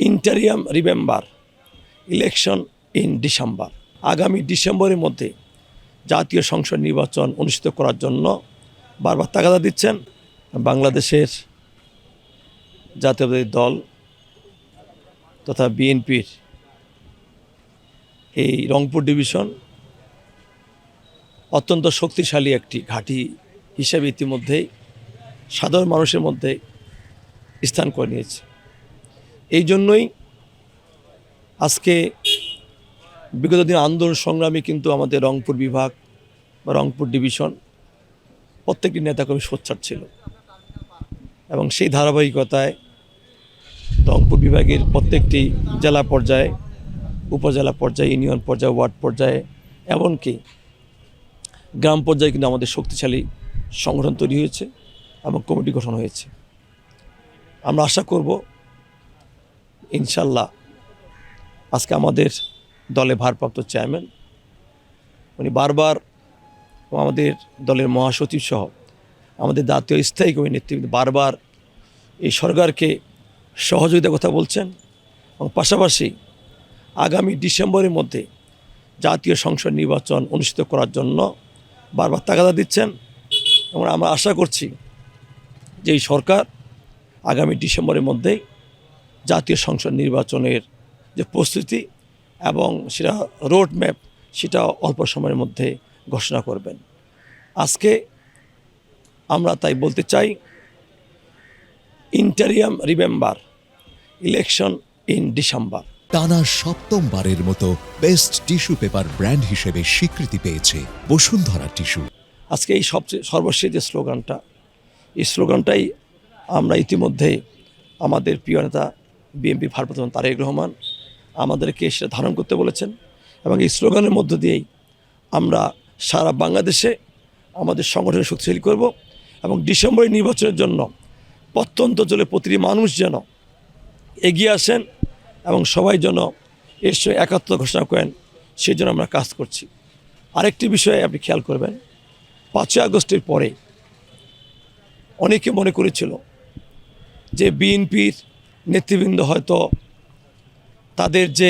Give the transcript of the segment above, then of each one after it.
Interim remember election in December. আগামী ডিসেম্বরের মধ্যে জাতীয় সংসদ নির্বাচন অনুষ্ঠিত করার জন্য বারবার তাগাদা দিচ্ছেন বাংলাদেশের জাতীয়তাবাদী দল তথা বিএনপির এই রংপুর ডিভিশন অত্যন্ত শক্তিশালী একটি ঘাঁটি হিসেবে ইতিমধ্যেই সাধারণ মানুষের মধ্যে স্থান করে নিয়েছে। এই জন্যই আজকে বিগত দিন আন্দোলন সংগ্রামে কিন্তু আমাদের রংপুর বিভাগ বা রংপুর ডিভিশন প্রত্যেকটি নেতাকর্মী সোচ্চার ছিল এবং সেই ধারাবাহিকতায় রংপুর বিভাগের প্রত্যেকটি জেলা পর্যায়ে, উপজেলা পর্যায়ে, ইউনিয়ন পর্যায়ে, ওয়ার্ড পর্যায়ে, এমনকি গ্রাম পর্যায়ে কিন্তু আমাদের শক্তিশালী সংগঠন তৈরি হয়েছে এবং কমিটি গঠন হয়েছে। আমরা আশা করব ইনশাল্লাহ আজকে আমাদের দলে ভারপ্রাপ্ত চেয়ারম্যান উনি বারবার আমাদের দলের মহাসচিব সহ আমাদের জাতীয় স্থায়ী কমিটির নেতৃবৃন্দ বারবার এই সরকারকে সহযোগিতার কথা বলছেন এবং পাশাপাশি আগামী ডিসেম্বরের মধ্যে জাতীয় সংসদ নির্বাচন অনুষ্ঠিত করার জন্য বারবার তাগাদা দিচ্ছেন এবং আমরা আশা করছি যে এই সরকার আগামী ডিসেম্বরের মধ্যেই জাতীয় সংসদ নির্বাচনের যে প্রস্তুতি এবং সেটা রোড ম্যাপ সেটা অল্প সময়ের মধ্যে ঘোষণা করবেন। আজকে আমরা তাই বলতে চাই, interim remember election in December. টানা সপ্তমবারের মতো বেস্ট টিস্যু পেপার ব্র্যান্ড হিসেবে স্বীকৃতি পেয়েছে বসুন্ধরা টিস্যু। আজকে এই সর্বশেষ যে স্লোগানটা, এই স্লোগানটাই আমরা ইতিমধ্যে আমাদের প্রিয় নেতা বিএনপি ভারপ্রাপ্ত তারেক রহমান আমাদেরকে সেটা ধারণ করতে বলেছেন এবং এই স্লোগানের মধ্য দিয়েই আমরা সারা বাংলাদেশে আমাদের সংগঠন শক্তিশালী করব এবং ডিসেম্বরের নির্বাচনের জন্য প্রত্যন্ত অঞ্চলে প্রতিটি মানুষ যেন এগিয়ে আসেন এবং সবাই যেন এর সঙ্গে একাত্মতা ঘোষণা করেন, সেই জন্য আমরা কাজ করছি। আরেকটি বিষয়ে আপনি খেয়াল করবেন, 5ই আগস্টের পরে অনেকে মনে করেছিল যে বিএনপির নেতৃবৃন্দ হয়তো তাদের যে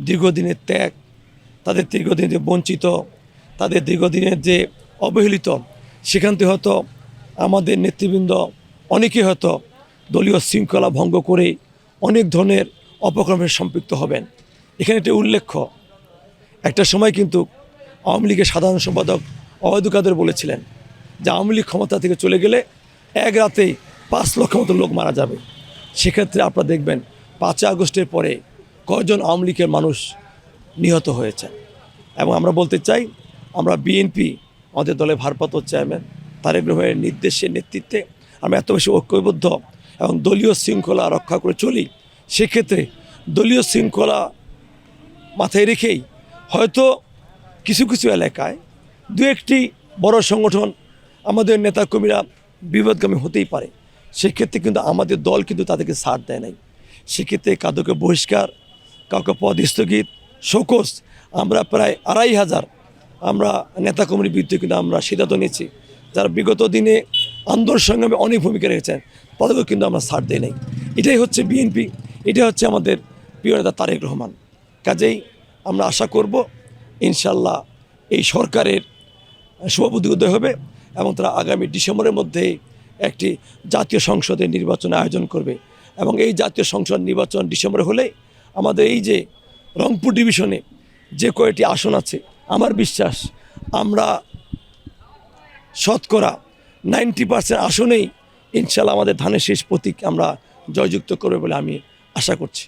দীর্ঘদিনের ত্যাগ, তাদের দীর্ঘদিনের যে বঞ্চিত, তাদের দীর্ঘদিনের যে অবহেলিত, সেখান থেকে হয়তো আমাদের নেতৃবৃন্দ অনেকে হয়তো দলীয় শৃঙ্খলা ভঙ্গ করে অনেক ধরনের অপকর্মে সম্পৃক্ত হবেন। এখানে একটি উল্লেখ্য, একটা সময় কিন্তু আওয়ামী লীগের সাধারণ সম্পাদক ওবায়দুল কাদের বলেছিলেন যে আওয়ামী লীগ ক্ষমতা থেকে চলে গেলে এক রাতেই 5 লক্ষ মতো লোক মারা যাবে। সেক্ষেত্রে আপনারা দেখবেন 5ই আগস্টের পরে কয়জন আওয়ামী লীগের মানুষ নিহত হয়েছেন। এবং আমরা বলতে চাই, আমরা বিএনপি আমাদের দলের ভারপ্রাপ্ত চেয়ারম্যান তারেক রহমানের নির্দেশে নেতৃত্বে আমরা এত বেশি ঐক্যবদ্ধ এবং দলীয় শৃঙ্খলা রক্ষা করে চলি। সেক্ষেত্রে দলীয় শৃঙ্খলা মাথায় রেখেই হয়তো কিছু কিছু এলাকায় দু একটি বড় সংগঠন আমাদের নেতাকর্মীরা বিবাদগামী হতেই পারে, সেক্ষেত্রে কিন্তু আমাদের দল কিন্তু তাদেরকে ছাড় দেয় নাই। সেক্ষেত্রে কাউকে বহিষ্কার, কাউকে পদ স্থগিত, শোকজ, আমরা প্রায় 2500 আমরা নেতাকর্মীর বিরুদ্ধে কিন্তু আমরা সিদ্ধান্ত নিয়েছি, যারা বিগত দিনে আন্দোলন সংগ্রামে অনেক ভূমিকা রেখেছেন, তাদেরকেও কিন্তু আমরা ছাড় দেই নাই। এটাই হচ্ছে বিএনপি, এটাই হচ্ছে আমাদের প্রিয় নেতা তারেক রহমান। কাজেই আমরা আশা করব ইনশাল্লাহ এই সরকারের শুভবুদ্ধি উদয় হবে এবং তারা আগামী ডিসেম্বরের মধ্যে একটি জাতীয় সংসদের নির্বাচন আয়োজন করবে এবং এই জাতীয় সংসদ নির্বাচন ডিসেম্বরে হলে আমাদের এই যে রংপুর ডিভিশনে যে কয়টি আসন আছে, আমার বিশ্বাস আমরা শতকরা 90% আসনেই ইনশাল্লাহ আমাদের ধানের শেষ প্রতীক আমরা জয়যুক্ত করবে বলে আমি আশা করছি।